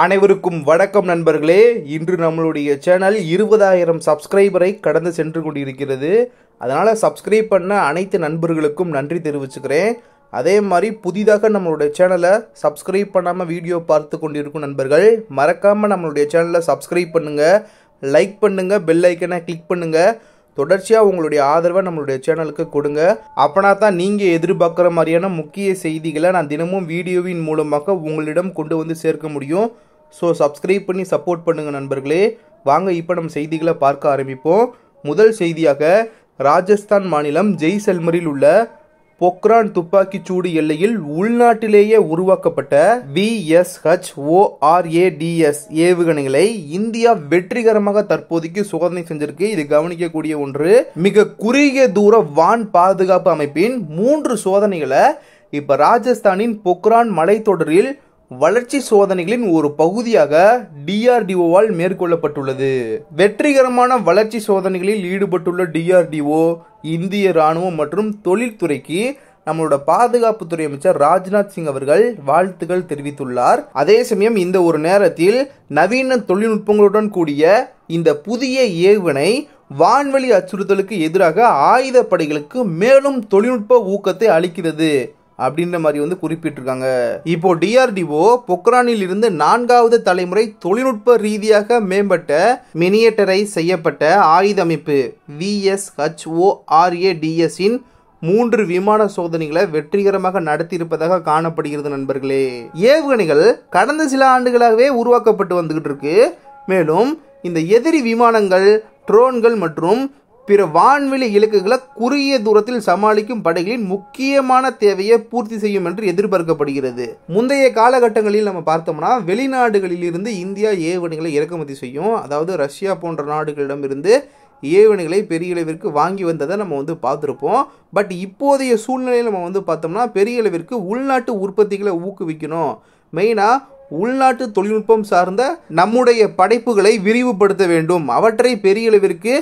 அனைவருக்கும் வணக்கம் நண்பர்களே. இன்று நம்மளுடைய சேனல் 20,000 சப்ஸ்கிரைபரை கடந்து சென்று கொண்டிருக்கிறது. அதனால் சப்ஸ்கிரைப் பண்ண அனைத்து நண்பர்களுக்கும் நன்றி தெரிவிச்சுக்கிறேன். அதே மாதிரி புதிதாக நம்மளுடைய சேனலை சப்ஸ்கிரைப் பண்ணாமல் வீடியோ பார்த்து கொண்டிருக்கும் நண்பர்கள் மறக்காமல் நம்மளுடைய சேனலை சப்ஸ்கிரைப் பண்ணுங்கள், லைக் பண்ணுங்கள், பெல் ஐக்கனை கிளிக் பண்ணுங்கள். தொடர்ச்சியாக உங்களுடைய ஆதரவை நம்மளுடைய சேனலுக்கு கொடுங்க. அப்பனா தான் நீங்கள் எதிர்பார்க்குற மாதிரியான முக்கிய செய்திகளை நான் தினமும் வீடியோவின் மூலமாக உங்களிடம் கொண்டு வந்து சேர்க்க முடியும். ஸோ சப்ஸ்கிரைப் பண்ணி சப்போர்ட் பண்ணுங்கள் நண்பர்களே. வாங்க இப்போ நம்ம செய்திகளை பார்க்க ஆரம்பிப்போம். முதல் செய்தியாக, ராஜஸ்தான் மாநிலம் ஜெய்சல்மரில் உள்ள பொக்ரான் துப்பாக்கிச்சூடு எல்லையில் உள்நாட்டிலேயே உருவாக்கப்பட்ட VSHORADS ஏவுகணைகளை இந்தியா வெற்றிகரமாக தற்போதைக்கு சோதனை செஞ்சிருக்கு. இது கவனிக்கக்கூடிய ஒன்று. மிக குறுகிய தூர வான் பாதுகாப்பு அமைப்பின் 3 சோதனைகளை இப்ப ராஜஸ்தானின் பொக்ரான் மலைத்தொடரில் வளர்ச்சி சோதனைகளின் ஒரு பகுதியாக DRDOவால் மேற்கொள்ளப்பட்டுள்ளது. வெற்றிகரமான வளர்ச்சி சோதனைகளில் ஈடுபட்டுள்ள DRDO, இந்திய ராணுவம் மற்றும் தொழில்துறைக்கு நம்மளோட பாதுகாப்புத்துறை அமைச்சர் ராஜ்நாத் சிங் அவர்கள் வாழ்த்துக்கள் தெரிவித்துள்ளார். அதே சமயம் இந்த ஒரு நேரத்தில் நவீன தொழில்நுட்பங்களுடன் கூடிய இந்த புதிய ஏவுகணை வான்வெளி அச்சுறுத்தலுக்கு எதிராக ஆயுதப்படைகளுக்கு மேலும் தொழில்நுட்ப ஊக்கத்தை அளிக்கிறது அப்படின்ற மாதிரி குறிப்பிட்டிருக்காங்க. இப்போ DRDO பொக்ரானில் இருந்து 4வது தலைமுறை தொழில்நுட்ப ரீதியாக மேம்பட்ட மினியேட்டரைஸ் செய்யப்பட்ட ஆயுத அமைப்பு VSHORADS இன் 3 விமான சோதனைகளை வெற்றிகரமாக நடத்தியிருப்பதாக காணப்படுகிறது. நண்பர்களே, ஏவுகணைகள் கடந்த சில ஆண்டுகளாகவே உருவாக்கப்பட்டு வந்துகிட்டு இருக்கு. மேலும் இந்த எதிரி விமானங்கள், ட்ரோன்கள் மற்றும் பிற வான்வெளி இலக்குகளை குறுகிய தூரத்தில் சமாளிக்கும் படைகளின் முக்கியமான தேவையை பூர்த்தி செய்யும் என்று எதிர்பார்க்கப்படுகிறது. முந்தைய காலகட்டங்களில் நம்ம பார்த்தோம்னா வெளிநாடுகளில் இருந்து இந்தியா ஏவுகணைகளை இறக்குமதி செய்யும். அதாவது ரஷ்யா போன்ற நாடுகளிடம் இருந்து ஏவுகணைகளை பெரிய அளவிற்கு வாங்கி வந்ததை நம்ம பார்த்துருப்போம். பட் இப்போதைய சூழ்நிலையில் நம்ம பார்த்தோம்னா பெரிய அளவிற்கு உள்நாட்டு உற்பத்திகளை ஊக்குவிக்கணும். மெயினாக உள்நாட்டு தொழில்நுட்பம் சார்ந்த நம்முடைய படைப்புகளை விரிவுபடுத்த வேண்டும். அவற்றை பெரிய அளவிற்கு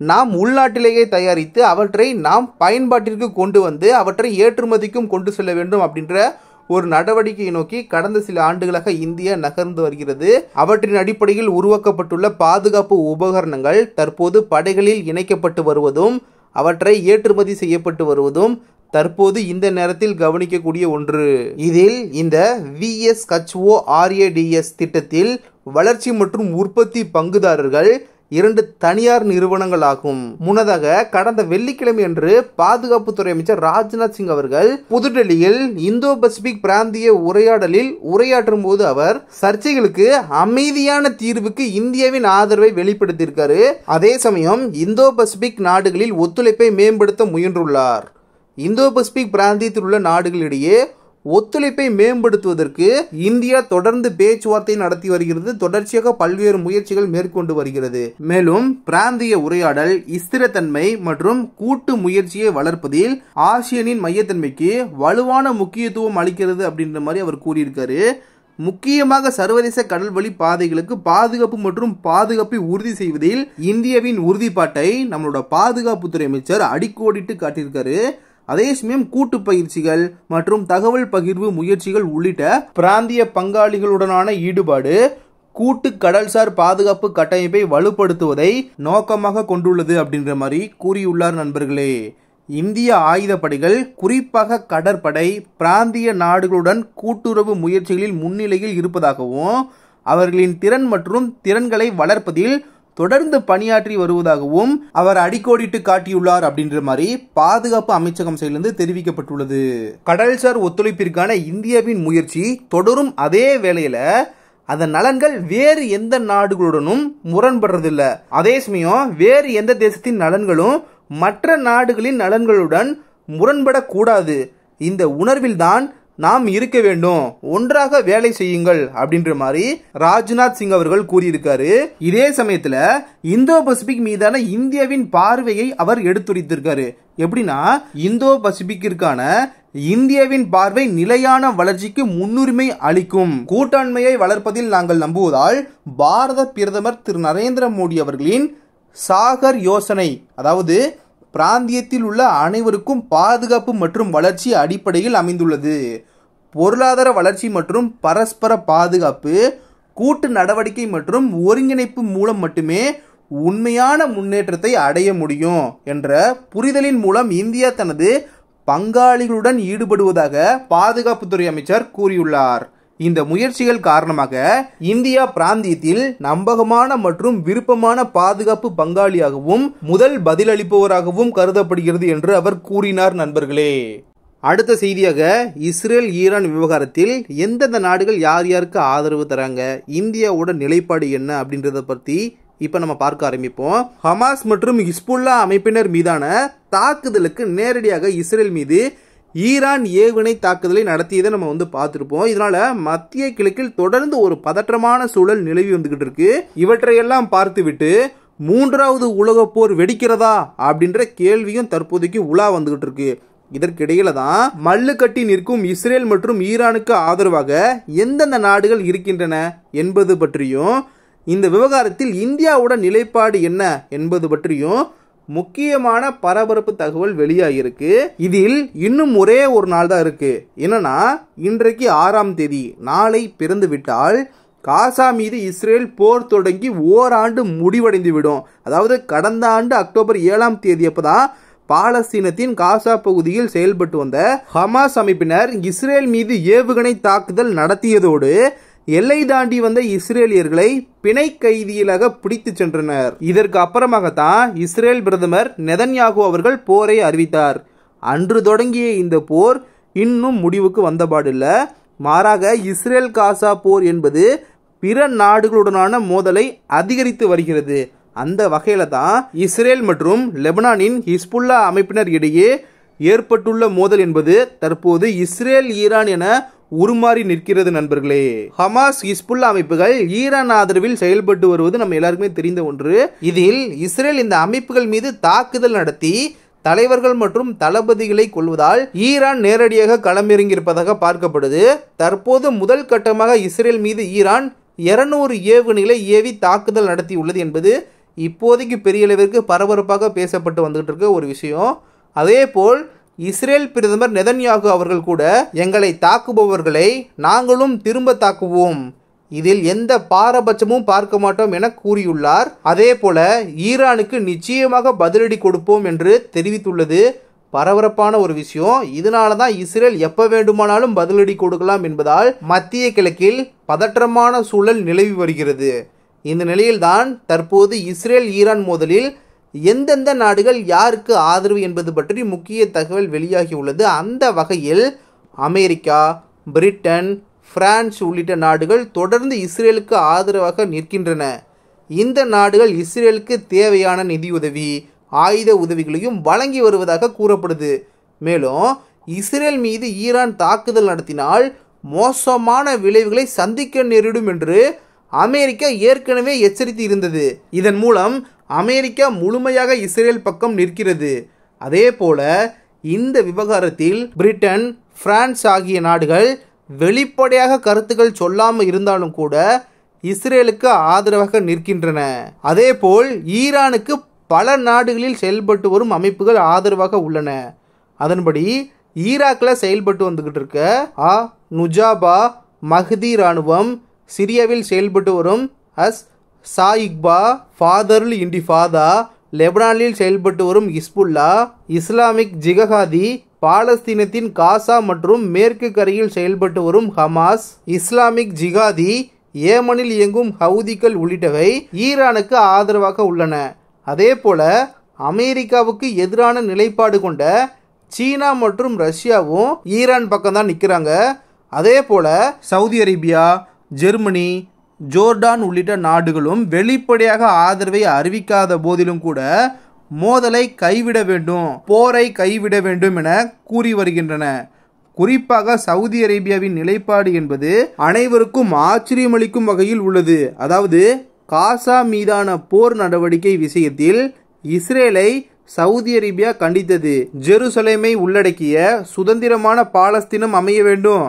நாம் உள்நாட்டிலேயே தயாரித்து அவற்றை நாம் பயன்பாட்டிற்கு கொண்டு வந்து அவற்றை ஏற்றுமதிக்கும் கொண்டு செல்ல வேண்டும் அப்படின்ற ஒரு நடவடிக்கையை நோக்கி கடந்த சில ஆண்டுகளாக இந்தியா நகர்ந்து வருகிறது. அவற்றின் அடிப்படையில் உருவாக்கப்பட்டுள்ள பாதுகாப்பு உபகரணங்கள் தற்போது படைகளில் இணைக்கப்பட்டு வருவதும் அவற்றை ஏற்றுமதி செய்யப்பட்டு வருவதும் தற்போது இந்த நேரத்தில் கவனிக்கக்கூடிய ஒன்று. இதில் இந்த VSHORADS திட்டத்தில் வளர்ச்சி மற்றும் உற்பத்தி பங்குதாரர்கள் 2 தனியார் நிறுவனங்கள் ஆகும். முன்னதாக கடந்த வெள்ளிக்கிழமை அன்று பாதுகாப்புத்துறை அமைச்சர் ராஜ்நாத் சிங் அவர்கள் புதுடெல்லியில் இந்தோ பசிபிக் பிராந்திய உரையாடலில் உரையாற்றும் போது அவர் சர்ச்சைகளுக்கு அமைதியான தீர்வுக்கு இந்தியாவின் ஆதரவை வெளிப்படுத்தியிருக்காரு. அதே சமயம் இந்தோ பசிபிக் நாடுகளில் ஒத்துழைப்பை மேம்படுத்த முயன்றுள்ளார். இந்தோ பசிபிக் பிராந்தியத்தில் உள்ள நாடுகளிடையே ஒத்துழைப்பை மேம்படுத்துவதற்கு இந்தியா தொடர்ந்து பேச்சுவார்த்தை நடத்தி வருகிறது. தொடர்ச்சியாக பல்வேறு முயற்சிகள் மேற்கொண்டு வருகிறது. மேலும் பிராந்திய உரையாடல், ஸ்திரத்தன்மை மற்றும் கூட்டு முயற்சியை வளர்ப்பதில் ஆசியானின் மையத்தன்மைக்கு வலுவான முக்கியத்துவம் அளிக்கிறது அப்படின்ற மாதிரி அவர் கூறியிருக்காரு. முக்கியமாக சர்வதேச கடல்வழி பாதைகளுக்கு பாதுகாப்பு மற்றும் பாதுகாப்பை உறுதி செய்வதில் இந்தியாவின் உறுதிப்பாட்டை நம்மளோட பாதுகாப்புத்துறை அமைச்சர் அடிக்கோடிட்டு காட்டியிருக்காரு. அதே சமயம் கூட்டு பயிற்சிகள் மற்றும் தகவல் பகிர்வு முயற்சிகள் உள்ளிட்ட பிராந்திய பங்காளிகளுடனான ஈடுபாடு கூட்டு கடல்சார் பாதுகாப்பு கட்டமைப்பை வலுப்படுத்துவதை நோக்கமாக கொண்டுள்ளது அப்படின்ற மாதிரி கூறியுள்ளார். நண்பர்களே, இந்திய ஆயுதப்படைகள் குறிப்பாக கடற்படை பிராந்திய நாடுகளுடன் கூட்டுறவு முயற்சிகளில் முன்னிலையில் இருப்பதாகவும் அவர்களின் திறன் மற்றும் திறன்களை வளர்ப்பதில் தொடர்ந்து பணியாற்றி வருவதாகவும் அவர் அடிக்கோடிட்டு காட்டியுள்ளார் அப்படின்ற மாதிரி பாதுகாப்பு அமைச்சகம் சைடிலிருந்து தெரிவிக்கப்பட்டுள்ளது. கடல்சார் ஒத்துழைப்பிற்கான இந்தியாவின் முயற்சி தொடரும். அதே வேளையில அதன் நலன்கள் வேறு எந்த நாடுகளுடனும் முரண்படுறதில்லை. அதே சமயம் வேறு எந்த தேசத்தின் நலன்களும் மற்ற நாடுகளின் நலன்களுடன் முரண்படக்கூடாது. இந்த உணர்வில்தான் நாம் இருக்க வேண்டும், ஒன்றாக வேலை செய்யுங்கள் அப்படின்ற மாதிரி ராஜ்நாத் சிங் அவர்கள் கூறியிருக்காரு. இதே சமயத்துல இந்தோ பசிபிக் மீதான இந்தியாவின் பார்வையை அவர் எடுத்துரைத்திருக்காரு. எப்படின்னா, இந்தோ பசிபிக்கிற்கான இந்தியாவின் பார்வை நிலையான வளர்ச்சிக்கு முன்னுரிமை அளிக்கும். கூட்டாண்மையை வளர்ப்பதில் நாங்கள் நம்புவதால் பாரத பிரதமர் திரு நரேந்திர மோடி அவர்களின் சாகர் யோசனை, அதாவது பிராந்தியத்தில் உள்ள அனைவருக்கும் பாதுகாப்பு மற்றும் வளர்ச்சி அடிப்படையில் அமைந்துள்ளது. பொருளாதார வளர்ச்சி மற்றும் பரஸ்பர பாதுகாப்பு கூட்டு நடவடிக்கை மற்றும் ஒருங்கிணைப்பு மூலம் மட்டுமே உண்மையான முன்னேற்றத்தை அடைய முடியும் என்ற புரிதலின் மூலம் இந்தியா தனது பங்காளிகளுடன் ஈடுபடுவதாக பாதுகாப்புத்துறை அமைச்சர் கூறியுள்ளார். இந்த முயற்சிகள் காரணமாக இந்தியா பிராந்தியத்தில் நம்பகமான மற்றும் விருப்பமான பாதுகாப்பு பங்காளியாகவும் முதல் பதிலளிப்பவராகவும் கருதப்படுகிறது என்று அவர் கூறினார். நண்பர்களே, அடுத்த செய்தியாக இஸ்ரேல் ஈரான் விவகாரத்தில் எந்தெந்த நாடுகள் யார் யாருக்கு ஆதரவு தராங்க, இந்தியாவோட நிலைப்பாடு என்ன அப்படின்றத பற்றி இப்ப நம்ம பார்க்க ஆரம்பிப்போம். ஹமாஸ் மற்றும் ஹிஸ்புல்லா அமைப்பினர் மீதான தாக்குதலுக்கு நேரடியாக இஸ்ரேல் மீது ஈரான் ஏவுகணை தாக்குதலை நடத்தியதை நம்ம பார்த்துருப்போம். இதனால மத்திய கிழக்கில் தொடர்ந்து ஒரு பதற்றமான சூழல் நிலவி வந்துகிட்டு இருக்கு. இவற்றையெல்லாம் பார்த்துவிட்டு மூன்றாவது உலக போர் வெடிக்கிறதா அப்படின்ற கேள்வியும் தற்போதைக்கு உலா வந்துகிட்டு இருக்கு. இதற்கிடையில தான் மல்லு கட்டி நிற்கும் இஸ்ரேல் மற்றும் ஈரானுக்கு ஆதரவாக எந்தெந்த நாடுகள் இருக்கின்றன என்பது பற்றியும், இந்த விவகாரத்தில் இந்தியாவோட நிலைப்பாடு என்ன என்பது பற்றியும் முக்கியமான பரபரப்பு தகவல் வெளியாகிருக்கு. இதில் இன்னும் ஒரே ஒரு நாள் தான் இருக்கு. என்னன்னா, இன்றைக்கு 6ஆம் தேதி, நாளை பிறந்து விட்டால் காசா மீது இஸ்ரேல் போர் தொடங்கி ஓராண்டு முடிவடைந்து விடும். அதாவது கடந்த ஆண்டு அக்டோபர் 7ஆம் தேதி அப்பதான் பாலஸ்தீனத்தின் காசா பகுதியில் செயல்பட்டு வந்த ஹமாஸ் அமைப்பினர் இஸ்ரேல் மீது ஏவுகணை தாக்குதல் நடத்தியதோடு எல்லை தாண்டி வந்த இஸ்ரேலியர்களை பிணை கைதிகளாக பிடித்து சென்றனர். இதற்கு அப்புறமாகத்தான் இஸ்ரேல் பிரதமர் நெதன்யாகு அவர்கள் போரை அறிவித்தார். அன்று தொடங்கிய இந்த போர் இன்னும் முடிவுக்கு வந்தபாடில்ல. மாறாக இஸ்ரேல் காசா போர் என்பது பிற நாடுகளுடனான மோதலை அதிகரித்து வருகிறது. அந்த வகையில தான் இஸ்ரேல் மற்றும் லெபனானின் ஹிஸ்புல்லா அமைப்பினர் இடையே ஏற்பட்டுள்ள மோதல் என்பது தற்போது இஸ்ரேல் ஈரான் என உருமாறி நிற்கிறது. நண்பர்களே, ஹமாஸ் ஹிஸ்புல்லா அமைப்புகள் ஈரான் ஆதரவில் செயல்பட்டு வருவது நம்ம எல்லாருக்குமே தெரிந்த ஒன்று. இதில் இஸ்ரேல் இந்த அமைப்புகள் மீது தாக்குதல் நடத்தி தலைவர்கள் மற்றும் தளபதிகளை கொள்வதால் ஈரான் நேரடியாக களமிறங்கியிருப்பதாக பார்க்கப்படுது. தற்போது முதல் கட்டமாக இஸ்ரேல் மீது ஈரான் 200 ஏவுகணைகளை ஏவி தாக்குதல் நடத்தியுள்ளது என்பது இப்போதைக்கு பெரிய அளவிற்கு பரபரப்பாக பேசப்பட்டு வந்துகிட்டு இருக்க ஒரு விஷயம். அதே போல் இஸ்ரேல் பிரதமர் நெதன்யாகு அவர்கள் கூட எங்களை தாக்குபவர்களை நாங்களும் திரும்ப தாக்குவோம், இதில் எந்த பாரபட்சமும் பார்க்க மாட்டோம் என கூறியுள்ளார். அதே போல ஈரானுக்கு நிச்சயமாக பதிலடி கொடுப்போம் என்று தெரிவித்துள்ளது பரபரப்பான ஒரு விஷயம். இதனால தான் இஸ்ரேல் எப்ப வேண்டுமானாலும் பதிலடி கொடுக்கலாம் என்பதால் மத்திய கிழக்கில் பதற்றமான சூழல் நிலவி வருகிறது. இந்த நிலையில்தான் தற்போது இஸ்ரேல் ஈரான் மோதலில் எந்தெந்த நாடுகள் யாருக்கு ஆதரவு என்பது பற்றி முக்கிய தகவல் வெளியாகியுள்ளது. அந்த வகையில் அமெரிக்கா, பிரிட்டன், பிரான்ஸ் உள்ளிட்ட நாடுகள் தொடர்ந்து இஸ்ரேலுக்கு ஆதரவாக நிற்கின்றன. இந்த நாடுகள் இஸ்ரேலுக்கு தேவையான நிதியுதவி, ஆயுத உதவிகளையும் வழங்கி வருவதாக கூறப்படுது. மேலும் இஸ்ரேல் மீது ஈரான் தாக்குதல் நடத்தினால் மோசமான விளைவுகளை சந்திக்க நேரிடும் என்று அமெரிக்கா ஏற்கனவே எச்சரித்து இருந்தது. இதன் மூலம் அமெரிக்கா முழுமையாக இஸ்ரேல் பக்கம் நிற்கிறது. அதே போல இந்த விவகாரத்தில் பிரிட்டன், பிரான்ஸ் ஆகிய நாடுகள் வெளிப்படையாக கருத்துக்கள் சொல்லாமல் இருந்தாலும் கூட இஸ்ரேலுக்கு ஆதரவாக நிற்கின்றன. அதே போல் ஈரானுக்கு பல நாடுகளில் செயல்பட்டு வரும் அமைப்புகள் ஆதரவாக உள்ளன. அதன்படி ஈராக்கில் செயல்பட்டு வந்துகிட்டு இருக்க நுஜாபா மஹ்தி இராணுவம், சிரியாவில் செயல்பட்டு வரும் சாயிக்பா, ஃபாதர்ல் இன்டிஃபாதா, லெபனானில் செயல்பட்டு வரும் ஹிஸ்புல்லா, இஸ்லாமிக் ஜிகாதி, பாலஸ்தீனத்தின் காசா மற்றும் மேற்கு கரையில் செயல்பட்டு வரும் ஹமாஸ், இஸ்லாமிக் ஜிகாதி, ஏமனில் இயங்கும் ஹவுதிகள் உள்ளிட்டவை ஈரானுக்கு ஆதரவாக உள்ளன. அதே போல அமெரிக்காவுக்கு எதிரான நிலைப்பாடு கொண்ட சீனா மற்றும் ரஷ்யாவும் ஈரான் பக்கம் தான் நிற்கிறாங்க. அதே போல சவுதி அரேபியா, ஜெர்மனி, ஜோர்டான் உள்ளிட்ட நாடுகளும் வெளிப்படையாக ஆதரவை அறிவிக்காத போதிலும் கூட மோதலை கைவிட வேண்டும், போரை கைவிட வேண்டும் என கூறி வருகின்றன. குறிப்பாக சவுதி அரேபியாவின் நிலைப்பாடு என்பது அனைவருக்கும் ஆச்சரியமளிக்கும் வகையில் உள்ளது. அதாவது காசா மீதான போர் நடவடிக்கை விஷயத்தில் இஸ்ரேலை சவுதி அரேபியா கண்டித்தது. ஜெருசலேமை உள்ளடக்கிய சுதந்திரமான பாலஸ்தீனம் அமைய வேண்டும்,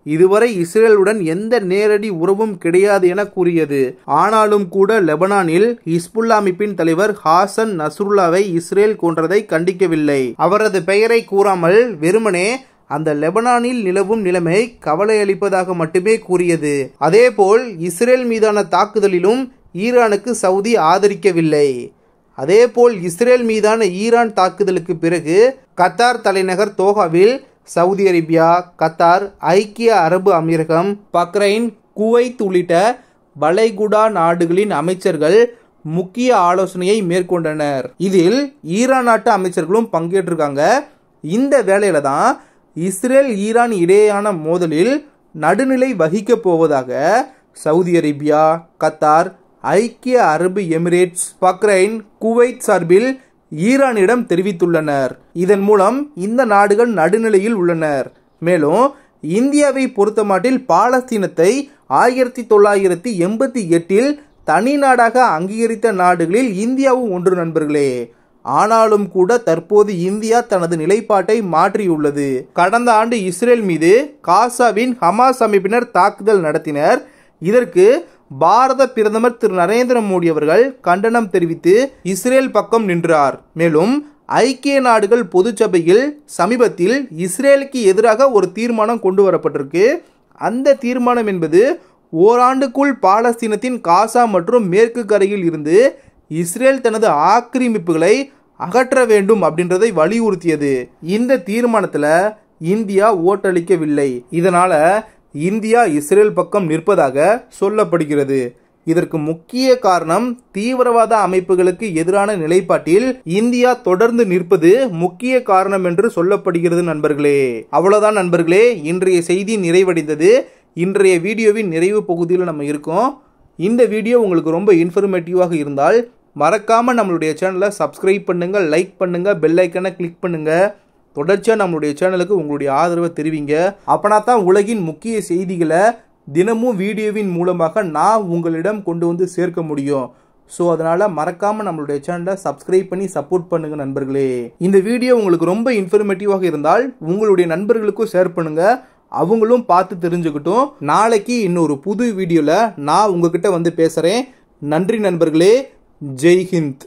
இதுவரை இஸ்ரேலுடன் எந்த நேரடி உறவும் கிடையாது என கூறியது. ஆனாலும் கூட லெபனானில் ஹிஸ்புல்லா அமைப்பின் தலைவர் ஹாசன் நஸ்ருல்லாவை இஸ்ரேல் கொன்றதை கண்டிக்கவில்லை. அவரது பெயரை கூறாமல் வெறுமனே அந்த லெபனானில் நிலவும் நிலைமை கவலை அளிப்பதாக மட்டுமே கூறியது. அதேபோல் இஸ்ரேல் மீதான தாக்குதலிலும் ஈரானுக்கு சவுதி ஆதரிக்கவில்லை. அதேபோல் இஸ்ரேல் மீதான ஈரான் தாக்குதலுக்கு பிறகு கத்தார் தலைநகர் தோஹாவில் சவுதி அரேபியா, கத்தார், ஐக்கிய அரபு அமீரகம், பக்ரைன், குவைத் உள்ளிட்ட வளைகுடா நாடுகளின் அமைச்சர்கள் முக்கிய ஆலோசனையை மேற்கொண்டனர். இதில் ஈரான் நாட்டு அமைச்சர்களும் பங்கேற்றிருக்காங்க. இந்த வேளையில தான் இஸ்ரேல் ஈரான் இடையேயான மோதலில் நடுநிலை வகிக்கப் போவதாக சவுதி அரேபியா, கத்தார், ஐக்கிய அரபு எமிரேட்ஸ், பக்ரைன், குவைத் சார்பில் ஈரானிடம் தெரிவித்துள்ளனர். இதன் மூலம் இந்த நாடுகள் நடுநிலையில் உள்ளனர். மேலும் இந்தியாவை பொறுத்தமாட்டில் பாலஸ்தீனத்தை 1988 தனி நாடாக அங்கீகரித்த நாடுகளில் இந்தியாவும் ஒன்று நண்பர்களே. ஆனாலும் கூட தற்போது இந்தியா தனது நிலைப்பாட்டை மாற்றியுள்ளது. கடந்த ஆண்டு இஸ்ரேல் மீது காசாவின் ஹமாஸ் அமைப்பினர் தாக்குதல் நடத்தினர். இதற்கு பாரத பிரதமர் திரு நரேந்திர மோடி அவர்கள் கண்டனம் தெரிவித்து இஸ்ரேல் பக்கம் நின்றார். மேலும் ஐக்கிய நாடுகள் பொதுச்சபையில் சமீபத்தில் இஸ்ரேலுக்கு எதிராக ஒரு தீர்மானம் கொண்டு வரப்பட்டிருக்கு. அந்த தீர்மானம் என்பது ஓராண்டுக்குள் பாலஸ்தீனத்தின் காசா மற்றும் மேற்கு கரையில் இருந்து இஸ்ரேல் தனது ஆக்கிரமிப்புகளை அகற்ற வேண்டும் அப்படின்றதை வலியுறுத்தியது. இந்த தீர்மானத்தில் இந்தியா ஓட்டளிக்கவில்லை. இதனால இந்தியா இஸ்ரேல் பக்கம் நிற்பதாக சொல்லப்படுகிறது. இதற்கு முக்கிய காரணம் தீவிரவாத அமைப்புகளுக்கு எதிரான நிலைப்பாட்டில் இந்தியா தொடர்ந்து நிற்பது முக்கிய காரணம் என்று சொல்லப்படுகிறது நண்பர்களே. அவ்வளவுதான் நண்பர்களே, இன்றைய செய்தி நிறைவடைந்தது. இன்றைய வீடியோவின் நிறைவு பகுதியில் நம்ம இருக்கோம். இந்த வீடியோ உங்களுக்கு ரொம்ப இன்ஃபர்மேட்டிவாக இருந்தால் மறக்காம நம்மளுடைய சேனலை சப்ஸ்கிரைப் பண்ணுங்க, லைக் பண்ணுங்க, பெல் ஐக்கனை கிளிக் பண்ணுங்க. தொடர்ச்சியாக நம்மளுடைய சேனலுக்கு உங்களுடைய ஆதரவை தெரிவிங்க. அப்பனா தான் உலகின் முக்கிய செய்திகளை தினமும் வீடியோவின் மூலமாக நான் உங்களிடம் கொண்டு வந்து சேர்க்க முடியும். ஸோ அதனால் மறக்காமல் நம்மளுடைய சேனலை சப்ஸ்கிரைப் பண்ணி சப்போர்ட் பண்ணுங்க நண்பர்களே. இந்த வீடியோ உங்களுக்கு ரொம்ப இன்ஃபர்மேட்டிவாக இருந்தால் உங்களுடைய நண்பர்களுக்கும் ஷேர் பண்ணுங்க, அவங்களும் பார்த்து தெரிஞ்சுக்கிட்டும். நாளைக்கு இன்னொரு புது வீடியோவில் நான் உங்ககிட்ட வந்து பேசுகிறேன். நன்றி நண்பர்களே. ஜெய் ஹிந்த்.